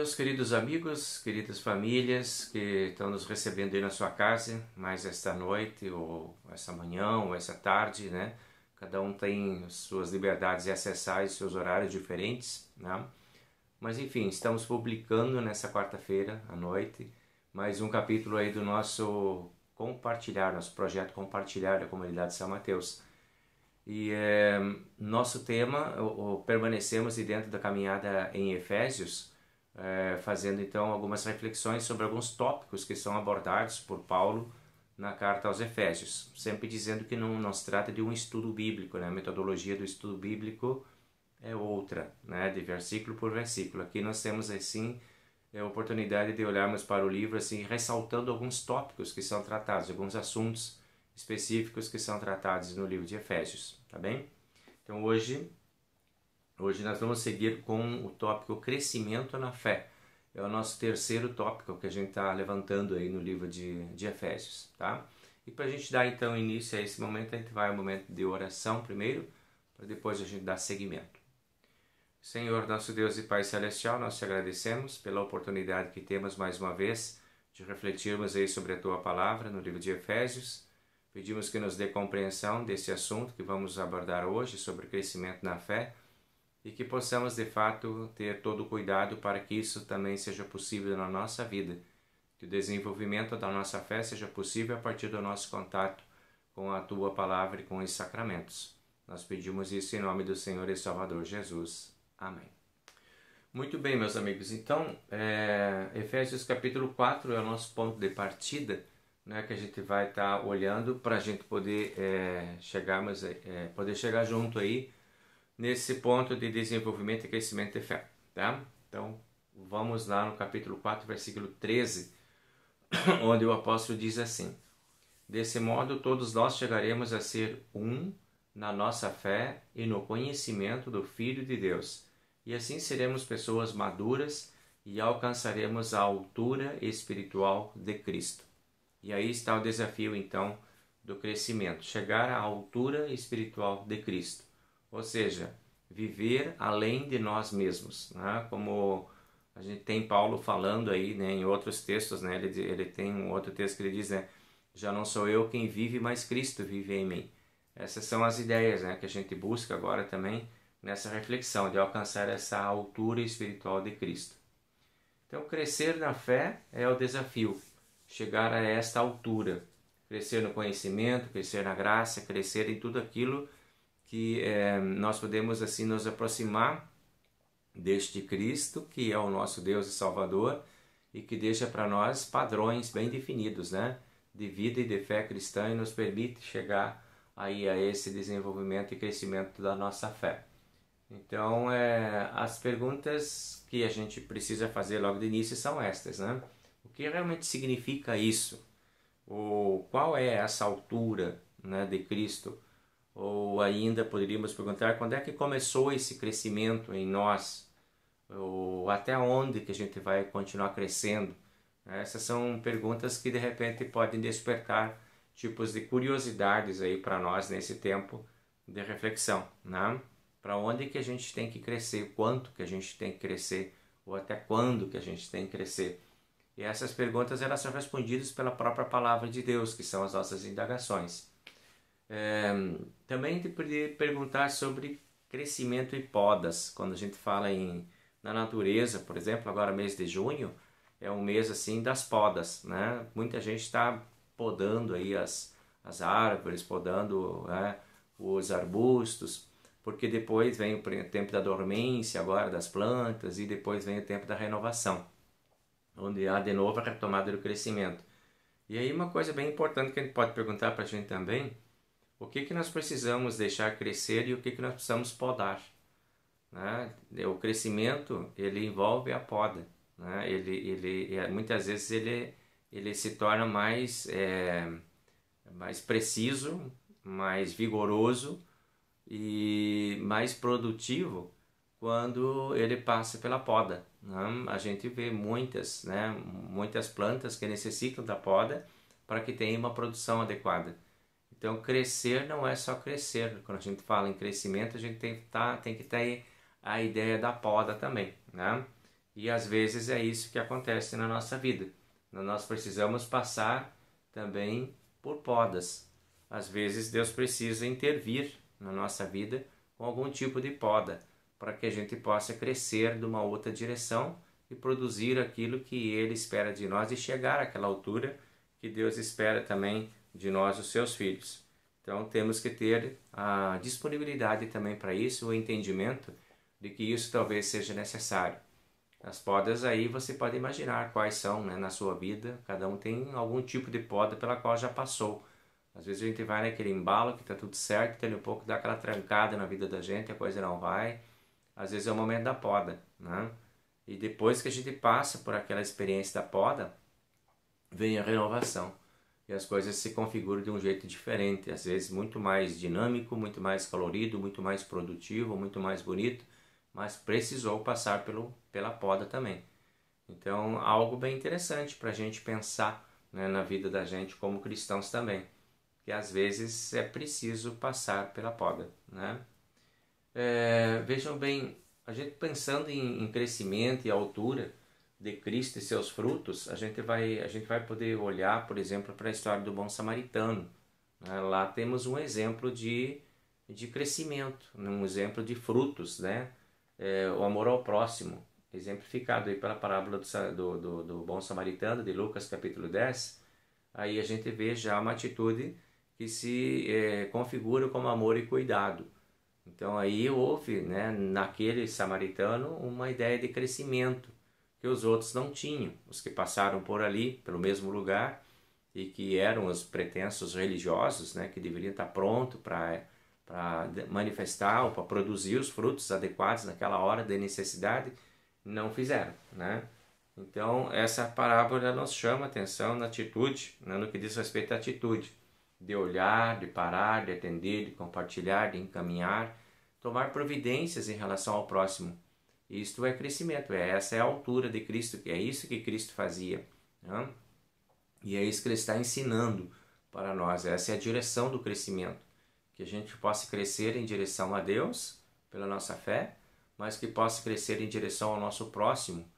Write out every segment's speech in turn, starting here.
meus queridos amigos, queridas famílias que estão nos recebendo aí na sua casa, mais esta noite, ou essa manhã, ou essa tarde, né? Cada um tem suas liberdades de acessar e seus horários diferentes, né? Mas enfim, estamos publicando nessa quarta-feira à noite mais um capítulo aí do nosso compartilhar, nosso projeto Compartilhar da Comunidade São Mateus. E nosso tema, permanecemos dentro da caminhada em Efésios, fazendo então algumas reflexões sobre alguns tópicos que são abordados por Paulo na carta aos Efésios, sempre dizendo que não se trata de um estudo bíblico, né? A metodologia do estudo bíblico é outra, né? De versículo por versículo. Aqui nós temos assim a oportunidade de olharmos para o livro assim, ressaltando alguns tópicos que são tratados, alguns assuntos específicos que são tratados no livro de Efésios, tá bem? Então hoje nós vamos seguir com o tópico crescimento na fé. É o nosso terceiro tópico que a gente está levantando aí no livro de Efésios, tá? E para a gente dar então início a esse momento, a gente vai ao momento de oração primeiro, para depois a gente dar seguimento. Senhor, nosso Deus e Pai Celestial, nós te agradecemos pela oportunidade que temos mais uma vez de refletirmos aí sobre a Tua Palavra no livro de Efésios. Pedimos que nos dê compreensão desse assunto que vamos abordar hoje sobre crescimento na fé e que possamos de fato ter todo o cuidado para que isso também seja possível na nossa vida, que o desenvolvimento da nossa fé seja possível a partir do nosso contato com a Tua Palavra e com os sacramentos. Nós pedimos isso em nome do Senhor e Salvador Jesus. Amém. Muito bem, meus amigos, então Efésios capítulo 4 é o nosso ponto de partida, né, que a gente vai estar olhando para a gente poder poder chegar junto aí nesse ponto de desenvolvimento e crescimento de fé, tá? Então, vamos lá no capítulo 4, versículo 13, onde o apóstolo diz assim: desse modo, todos nós chegaremos a ser um na nossa fé e no conhecimento do Filho de Deus, e assim seremos pessoas maduras e alcançaremos a altura espiritual de Cristo. E aí está o desafio, então, do crescimento, chegar à altura espiritual de Cristo. Ou seja, viver além de nós mesmos, né? Como a gente tem Paulo falando aí, né, em outros textos, né? Ele tem um outro texto que ele diz, né, já não sou eu quem vive, mas Cristo vive em mim. Essas são as ideias, né, que a gente busca agora também nessa reflexão de alcançar essa altura espiritual de Cristo. Então, crescer na fé é o desafio, chegar a esta altura, crescer no conhecimento, crescer na graça, crescer em tudo aquilo que nós podemos assim nos aproximar deste Cristo, que é o nosso Deus e Salvador, e que deixa para nós padrões bem definidos, né, de vida e de fé cristã, e nos permite chegar aí a esse desenvolvimento e crescimento da nossa fé. Então, as perguntas que a gente precisa fazer logo de início são estas, né? O que realmente significa isso? Ou qual é essa altura, né, de Cristo? Ou ainda poderíamos perguntar quando é que começou esse crescimento em nós? Ou até onde que a gente vai continuar crescendo? Essas são perguntas que de repente podem despertar tipos de curiosidades aí para nós nesse tempo de reflexão, né? Para onde que a gente tem que crescer? Quanto que a gente tem que crescer? Ou até quando que a gente tem que crescer? E essas perguntas elas são respondidas pela própria palavra de Deus, que são as nossas indagações. Também a gente poderia perguntar sobre crescimento e podas. Quando a gente fala na natureza, por exemplo, agora mês de junho, é um mês assim das podas, né? Muita gente está podando aí as árvores, podando, né, os arbustos, porque depois vem o tempo da dormência agora das plantas e depois vem o tempo da renovação, onde há de novo a retomada do crescimento. E aí uma coisa bem importante que a gente pode perguntar para a gente também: o que nós precisamos deixar crescer e o que nós precisamos podar, né? O crescimento, ele envolve a poda, né? Muitas vezes ele se torna mais preciso, mais vigoroso e mais produtivo quando ele passa pela poda, né? A gente vê muitas plantas que necessitam da poda para que tenha uma produção adequada. Então, crescer não é só crescer. Quando a gente fala em crescimento, a gente tem que ter a ideia da poda também, né? E às vezes é isso que acontece na nossa vida. Nós precisamos passar também por podas. Às vezes Deus precisa intervir na nossa vida com algum tipo de poda, para que a gente possa crescer de uma outra direção e produzir aquilo que Ele espera de nós e chegar àquela altura que Deus espera também de nós, os seus filhos. Então temos que ter a disponibilidade também para isso, o entendimento de que isso talvez seja necessário. As podas aí você pode imaginar quais são, né, na sua vida. Cada um tem algum tipo de poda pela qual já passou. Às vezes a gente vai naquele embalo que está tudo certo, tem um pouco dá aquela trancada na vida da gente, a coisa não vai. Às vezes é o momento da poda, né? E depois que a gente passa por aquela experiência da poda, vem a renovação. E as coisas se configuram de um jeito diferente, às vezes muito mais dinâmico, muito mais colorido, muito mais produtivo, muito mais bonito, mas precisou passar pela poda também. Então, algo bem interessante para a gente pensar, né, na vida da gente como cristãos também, que às vezes é preciso passar pela poda, né? Vejam bem, a gente pensando em crescimento e altura de Cristo e seus frutos, a gente vai poder olhar, por exemplo, para a história do bom samaritano, né? Lá temos um exemplo de crescimento, um exemplo de frutos, né? O amor ao próximo, exemplificado aí pela parábola do bom samaritano, de Lucas capítulo 10. Aí a gente vê já uma atitude que se configura como amor e cuidado. Então aí houve, né, naquele samaritano uma ideia de crescimento que os outros não tinham, os que passaram por ali, pelo mesmo lugar, e que eram os pretensos religiosos, né, que deveriam estar prontos para manifestar ou para produzir os frutos adequados naquela hora de necessidade, não fizeram, né? Então essa parábola nos chama a atenção na atitude, né, no que diz respeito à atitude, de olhar, de parar, de atender, de compartilhar, de encaminhar, tomar providências em relação ao próximo. Isto é crescimento, essa é a altura de Cristo, que é isso que Cristo fazia, né? E é isso que Ele está ensinando para nós, essa é a direção do crescimento, que a gente possa crescer em direção a Deus, pela nossa fé, mas que possa crescer em direção ao nosso próximo,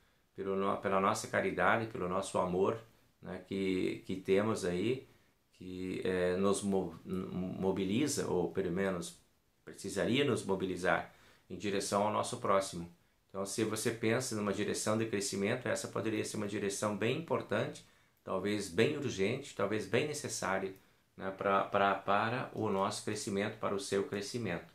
pela nossa caridade, pelo nosso amor, né, que temos aí, que nos mobiliza, ou pelo menos precisaria nos mobilizar em direção ao nosso próximo. Então, se você pensa numa direção de crescimento, essa poderia ser uma direção bem importante, talvez bem urgente, talvez bem necessária, né, para o nosso crescimento, para o seu crescimento.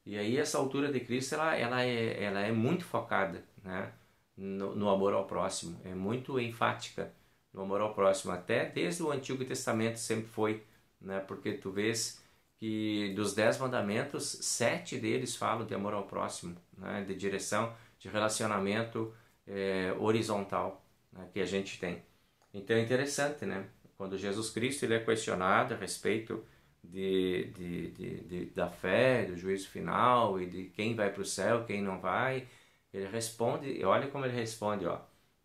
E aí essa altura de Cristo ela é muito focada, né, no amor ao próximo, é muito enfática no amor ao próximo, até desde o Antigo Testamento sempre foi, né, porque tu vês que dos 10 mandamentos, 7 deles falam de amor ao próximo, né, de direção, de relacionamento horizontal, né, que a gente tem. Então é interessante, né? Quando Jesus Cristo ele é questionado a respeito da fé, do juízo final e de quem vai para o céu, quem não vai, ele responde, olha como ele responde, ó,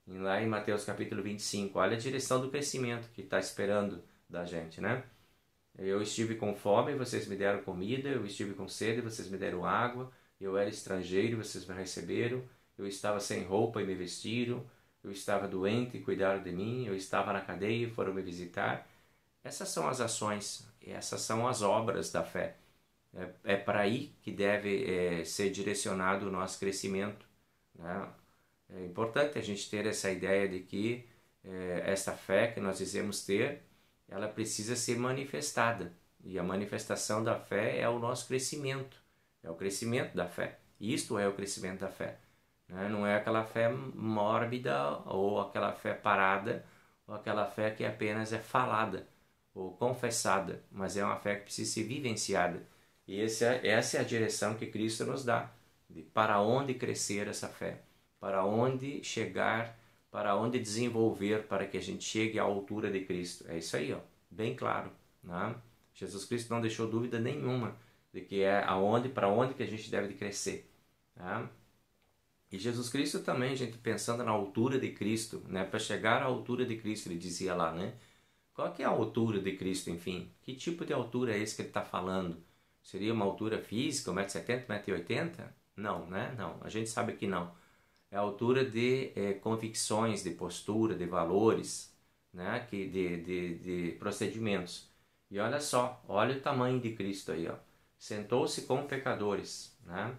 lá em Mateus capítulo 25, olha a direção do crescimento que está esperando da gente, né? Eu estive com fome e vocês me deram comida, eu estive com sede e vocês me deram água, eu era estrangeiro e vocês me receberam, eu estava sem roupa e me vestiram, eu estava doente e cuidaram de mim, eu estava na cadeia e foram me visitar. Essas são as ações, essas são as obras da fé. É para aí que deve ser direcionado o nosso crescimento, né? É importante a gente ter essa ideia de que essa fé que nós dizemos ter, ela precisa ser manifestada. E a manifestação da fé é o nosso crescimento, é o crescimento da fé. Isto é o crescimento da fé. Né? Não é aquela fé mórbida ou aquela fé parada ou aquela fé que apenas é falada ou confessada, mas é uma fé que precisa ser vivenciada. E essa é a direção que Cristo nos dá, de para onde crescer essa fé, para onde chegar, para onde desenvolver para que a gente chegue à altura de Cristo. É isso aí, ó, bem claro, né? Jesus Cristo não deixou dúvida nenhuma de que é para onde que a gente deve de crescer, né? E Jesus Cristo também, a gente pensando na altura de Cristo, né? Para chegar à altura de Cristo, ele dizia lá, né? Qual que é a altura de Cristo, enfim? Que tipo de altura é esse que ele está falando? Seria uma altura física, 1,70 m, 1,80 m? Não, né? Não, a gente sabe que não. é a altura de convicções, de postura, de valores, né? de procedimentos. E olha só, olha o tamanho de Cristo aí, ó. Sentou-se com pecadores, né?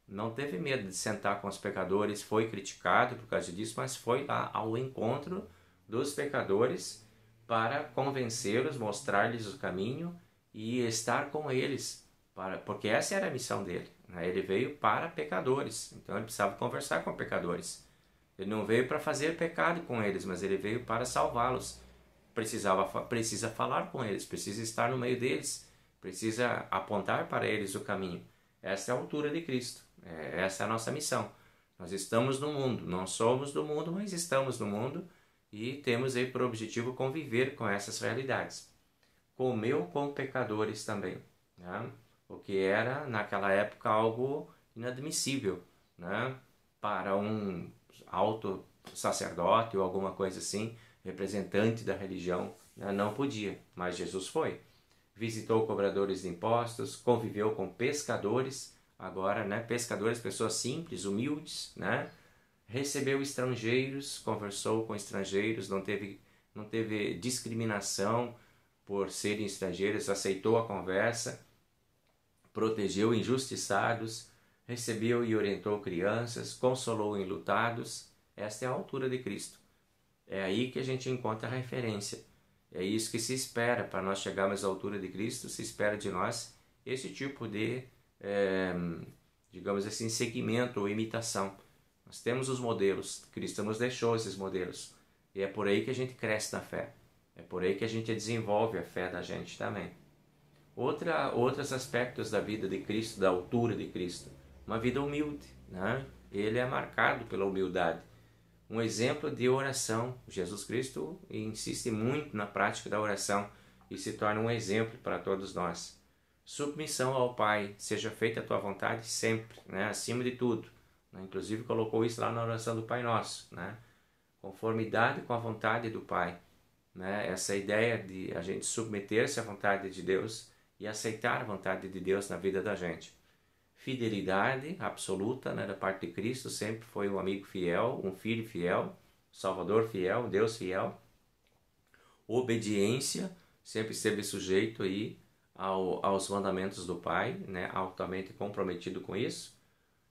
Não teve medo de sentar com os pecadores, foi criticado por causa disso, mas foi lá ao encontro dos pecadores para convencê-los, mostrar-lhes o caminho e estar com eles, porque essa era a missão dele, né? Ele veio para pecadores, então ele precisava conversar com pecadores. Ele não veio para fazer pecado com eles, mas ele veio para salvá-los. Precisa falar com eles, precisa estar no meio deles, precisa apontar para eles o caminho. Essa é a altura de Cristo. Essa é a nossa missão. Nós estamos no mundo, não somos do mundo, mas estamos no mundo e temos aí por objetivo conviver com essas realidades. Comeu com pecadores também, né? O que era naquela época algo inadmissível, né? Para um alto sacerdote ou alguma coisa assim, representante da religião, né? Não podia, mas Jesus foi. Visitou cobradores de impostos, conviveu com pescadores, agora, né, pescadores, pessoas simples, humildes, né? Recebeu estrangeiros, conversou com estrangeiros, não teve discriminação por serem estrangeiros, aceitou a conversa, protegeu injustiçados, recebeu e orientou crianças, consolou enlutados. Esta é a altura de Cristo. É aí que a gente encontra a referência. É isso que se espera para nós chegarmos à altura de Cristo, se espera de nós esse tipo de, digamos assim, seguimento ou imitação. Nós temos os modelos, Cristo nos deixou esses modelos. E é por aí que a gente cresce na fé. É por aí que a gente desenvolve a fé da gente também. Outros aspectos da vida de Cristo, da altura de Cristo. Uma vida humilde, né? Ele é marcado pela humildade. Um exemplo de oração. Jesus Cristo insiste muito na prática da oração e se torna um exemplo para todos nós. Submissão ao Pai, seja feita a tua vontade sempre, né? Acima de tudo. Né? Inclusive colocou isso lá na oração do Pai Nosso, né? Conformidade com a vontade do Pai, né? Essa ideia de a gente submeter-se à vontade de Deus e aceitar a vontade de Deus na vida da gente. Fidelidade absoluta, né, da parte de Cristo, sempre foi um amigo fiel, um filho fiel, Salvador fiel, Deus fiel. Obediência, sempre esteve sujeito aí aos mandamentos do Pai, né, altamente comprometido com isso.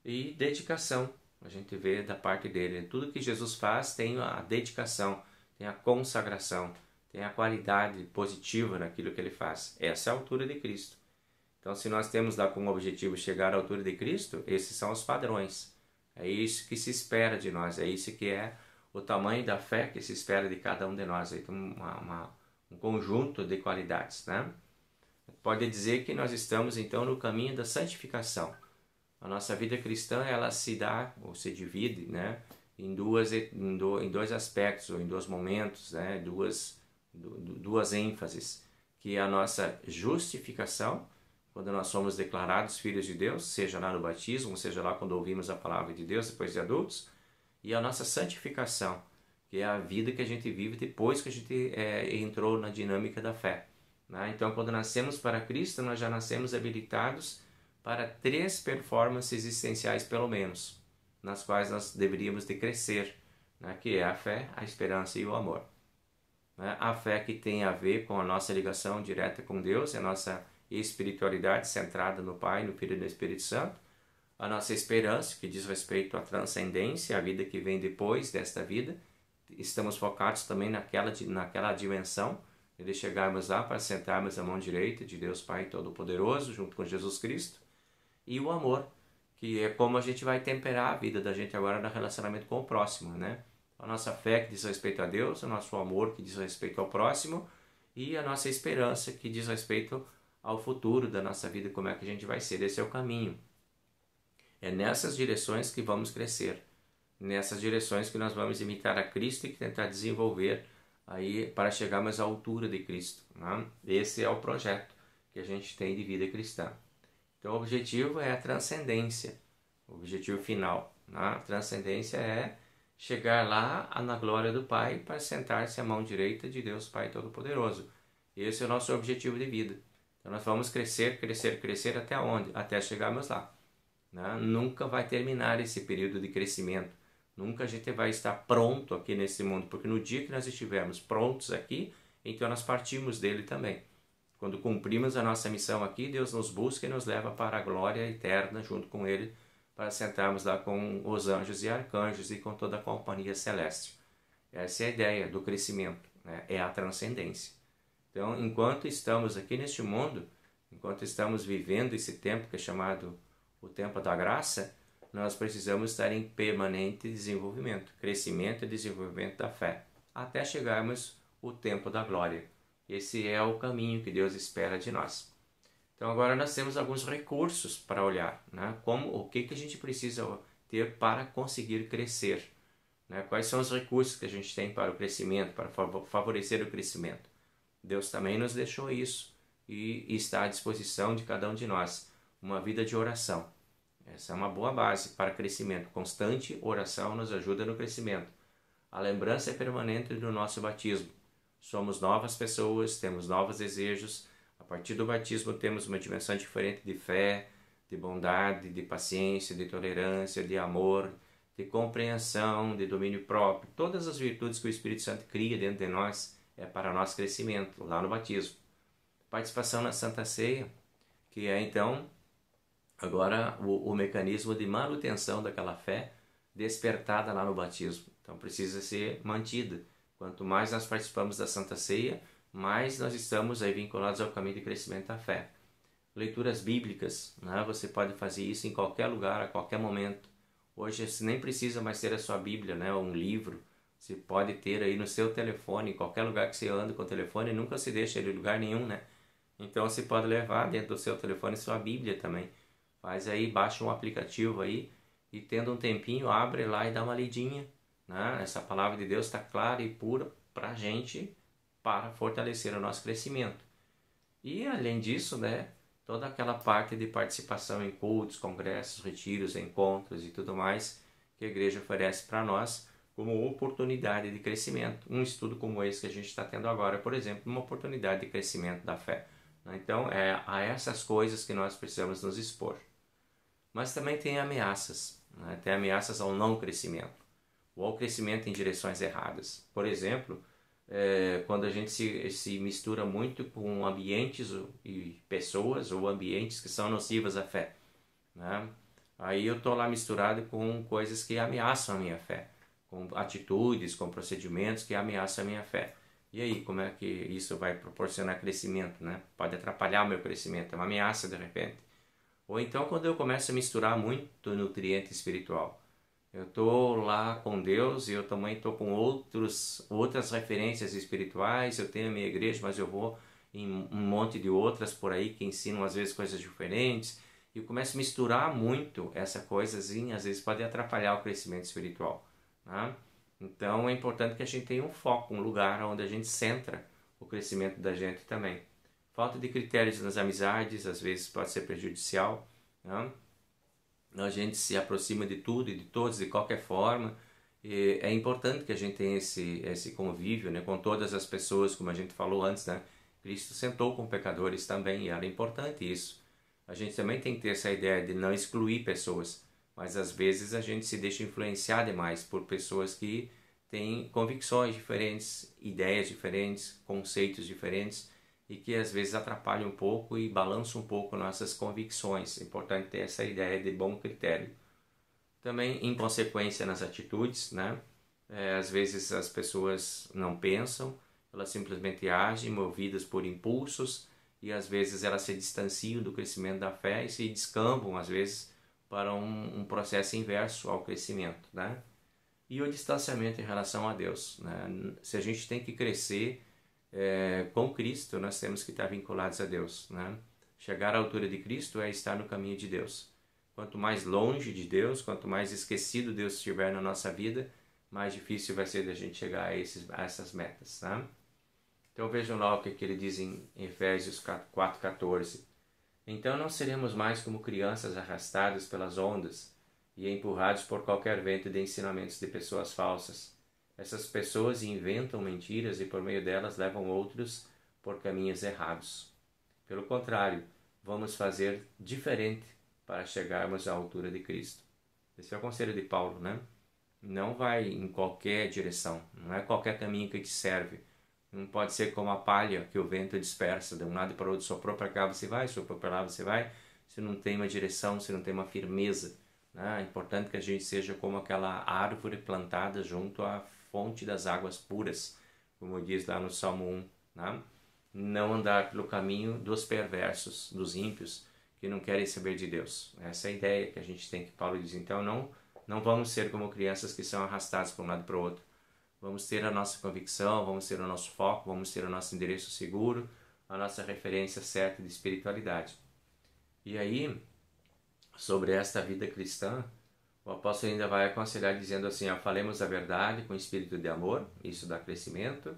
E dedicação, a gente vê da parte dele. Tudo que Jesus faz tem a dedicação, tem a consagração, tem a qualidade positiva naquilo que ele faz. Essa é a altura de Cristo. Então, se nós temos lá como objetivo chegar à altura de Cristo, esses são os padrões. É isso que se espera de nós, é isso que é o tamanho da fé que se espera de cada um de nós. Então, um conjunto de qualidades, né? Pode dizer que nós estamos, então, no caminho da santificação. A nossa vida cristã, ela se dá, ou se divide, né, em dois aspectos, ou em dois momentos, né, duas ênfases, que é a nossa justificação, quando nós somos declarados filhos de Deus, seja lá no batismo, seja lá quando ouvimos a palavra de Deus depois de adultos, e a nossa santificação, que é a vida que a gente vive depois que a gente entrou na dinâmica da fé, né? Então, quando nascemos para Cristo, nós já nascemos habilitados para 3 performances existenciais, pelo menos, nas quais nós deveríamos de crescer, né? Que é a fé, a esperança e o amor. Né? A fé que tem a ver com a nossa ligação direta com Deus, a nossa espiritualidade centrada no Pai, no Filho e no Espírito Santo. A nossa esperança, que diz respeito à transcendência, a vida que vem depois desta vida. Estamos focados também naquela dimensão de chegarmos lá para sentarmos à mão direita de Deus Pai Todo-Poderoso, junto com Jesus Cristo. E o amor, que é como a gente vai temperar a vida da gente agora no relacionamento com o próximo, né? A nossa fé que diz respeito a Deus, o nosso amor que diz respeito ao próximo e a nossa esperança que diz respeito ao futuro da nossa vida, como é que a gente vai ser. Esse é o caminho. É nessas direções que vamos crescer, nessas direções que nós vamos imitar a Cristo e tentar desenvolver aí para chegarmos à altura de Cristo, né? Esse é o projeto que a gente tem de vida cristã. Então o objetivo é a transcendência, o objetivo final, né? A transcendência é chegar lá na glória do Pai para sentar-se à mão direita de Deus Pai Todo-Poderoso. Esse é o nosso objetivo de vida. Então nós vamos crescer, crescer, crescer até onde? Até chegarmos lá. né? Nunca vai terminar esse período de crescimento. Nunca a gente vai estar pronto aqui nesse mundo, porque no dia que nós estivermos prontos aqui, então nós partimos dele também. Quando cumprimos a nossa missão aqui, Deus nos busca e nos leva para a glória eterna junto com Ele, para sentarmos lá com os anjos e arcanjos e com toda a companhia celeste. Essa é a ideia do crescimento, né? É a transcendência. Então, enquanto estamos aqui neste mundo, enquanto estamos vivendo esse tempo que é chamado o tempo da graça, nós precisamos estar em permanente desenvolvimento, crescimento e desenvolvimento da fé, até chegarmos ao tempo da glória. Esse é o caminho que Deus espera de nós. Então agora nós temos alguns recursos para olhar, né? O que a gente precisa ter para conseguir crescer, né? Quais são os recursos que a gente tem para o crescimento, para favorecer o crescimento. Deus também nos deixou isso e está à disposição de cada um de nós. Uma vida de oração. Essa é uma boa base para crescimento. Constante oração nos ajuda no crescimento. A lembrança é permanente do nosso batismo. Somos novas pessoas, temos novos desejos. A partir do batismo temos uma dimensão diferente de fé, de bondade, de paciência, de tolerância, de amor, de compreensão, de domínio próprio. Todas as virtudes que o Espírito Santo cria dentro de nós é para nosso crescimento, lá no batismo. Participação na Santa Ceia, que é então agora o mecanismo de manutenção daquela fé despertada lá no batismo. Então precisa ser mantida. Quanto mais nós participamos da Santa Ceia, mais nós estamos aí vinculados ao caminho de crescimento da fé. Leituras bíblicas, né? Você pode fazer isso em qualquer lugar, a qualquer momento. Hoje você nem precisa mais ter a sua Bíblia, né? Ou um livro. Você pode ter aí no seu telefone, em qualquer lugar que você anda com o telefone, nunca se deixa ele em lugar nenhum, né? Então você pode levar dentro do seu telefone sua Bíblia também. Faz aí, baixa um aplicativo aí e tendo um tempinho, abre lá e dá uma lidinha, né? Essa palavra de Deus está clara e pura para a gente, para fortalecer o nosso crescimento. E além disso, né, toda aquela parte de participação em cultos, congressos, retiros, encontros e tudo mais que a igreja oferece para nós como oportunidade de crescimento. Um estudo como esse que a gente está tendo agora, por exemplo, uma oportunidade de crescimento da fé. Então, é a essas coisas que nós precisamos nos expor. Mas também tem ameaças, né? Tem ameaças ao não crescimento, ou ao crescimento em direções erradas. Por exemplo, quando a gente se mistura muito com ambientes e pessoas ou ambientes que são nocivas à fé, né? Aí eu estou lá misturado com coisas que ameaçam a minha fé, com atitudes, com procedimentos que ameaçam a minha fé. E aí, como é que isso vai proporcionar crescimento, né? Pode atrapalhar o meu crescimento, é uma ameaça de repente. Ou então quando eu começo a misturar muito nutriente espiritual. Eu estou lá com Deus e eu também estou com outras referências espirituais. Eu tenho a minha igreja, mas eu vou em um monte de outras por aí que ensinam às vezes coisas diferentes. E eu começo a misturar muito essa coisazinha, às vezes pode atrapalhar o crescimento espiritual, né? Então é importante que a gente tenha um foco, um lugar onde a gente centra o crescimento da gente também. Falta de critérios nas amizades, às vezes pode ser prejudicial, né? A gente se aproxima de tudo e de todos de qualquer forma. E é importante que a gente tenha esse convívio, né, com todas as pessoas, como a gente falou antes, né? Cristo sentou com pecadores também, e era importante isso. A gente também tem que ter essa ideia de não excluir pessoas, mas às vezes a gente se deixa influenciar demais por pessoas que têm convicções diferentes, ideias diferentes, conceitos diferentes, e que às vezes atrapalham um pouco e balançam um pouco nossas convicções. É importante ter essa ideia de bom critério. Também inconsequência nas atitudes, né? Às vezes as pessoas não pensam, elas simplesmente agem movidas por impulsos e às vezes elas se distanciam do crescimento da fé e se descambam às vezes para um processo inverso ao crescimento, né? E o distanciamento em relação a Deus, né? Se a gente tem que crescer com Cristo, nós temos que estar vinculados a Deus, né? Chegar à altura de Cristo é estar no caminho de Deus. Quanto mais longe de Deus, quanto mais esquecido Deus estiver na nossa vida, mais difícil vai ser da gente chegar a essas metas, né? Então vejam lá o que ele diz em Efésios 4,14. Então não seremos mais como crianças arrastadas pelas ondas e empurrados por qualquer vento de ensinamentos de pessoas falsas. Essas pessoas inventam mentiras e por meio delas levam outros por caminhos errados. Pelo contrário, vamos fazer diferente para chegarmos à altura de Cristo. Esse é o conselho de Paulo, né? Não vai em qualquer direção, não é qualquer caminho que te serve. Não pode ser como a palha que o vento dispersa, de um lado para o outro, soprou para cá você vai, soprou para lá você vai, se não tem uma direção, se não tem uma firmeza. Né? É importante que a gente seja como aquela árvore plantada junto à fonte das águas puras, como diz lá no Salmo 1. Né? Não andar pelo caminho dos perversos, dos ímpios, que não querem saber de Deus. Essa é a ideia que a gente tem, que Paulo diz. Então não vamos ser como crianças que são arrastadas para um lado e para o outro. Vamos ter a nossa convicção, vamos ter o nosso foco, vamos ter o nosso endereço seguro, a nossa referência certa de espiritualidade. E aí, sobre esta vida cristã, o apóstolo ainda vai aconselhar dizendo assim, ó, falemos a verdade com espírito de amor, isso dá crescimento.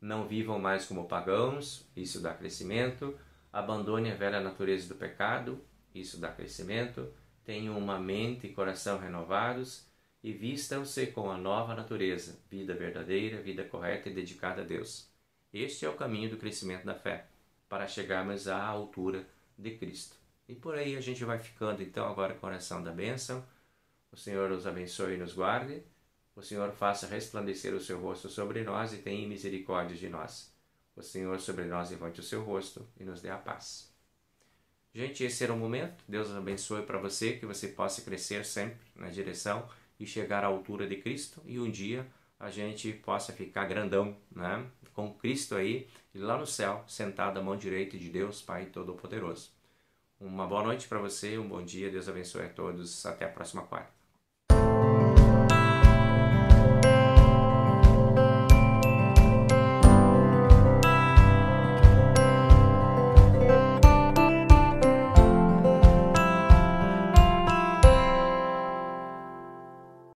Não vivam mais como pagãos, isso dá crescimento. Abandone a velha natureza do pecado, isso dá crescimento. Tenham uma mente e coração renovados e vistam-se com a nova natureza, vida verdadeira, vida correta e dedicada a Deus. Este é o caminho do crescimento da fé, para chegarmos à altura de Cristo. E por aí a gente vai ficando então agora com a oração da bênção. O Senhor nos abençoe e nos guarde. O Senhor faça resplandecer o seu rosto sobre nós e tenha misericórdia de nós. O Senhor sobre nós levante o seu rosto e nos dê a paz. Gente, esse era o momento. Deus abençoe para você, que você possa crescer sempre na direção e chegar à altura de Cristo. E um dia a gente possa ficar grandão, né? Com Cristo aí, e lá no céu, sentado à mão direita de Deus, Pai Todo-Poderoso. Uma boa noite para você, um bom dia. Deus abençoe a todos. Até a próxima quarta.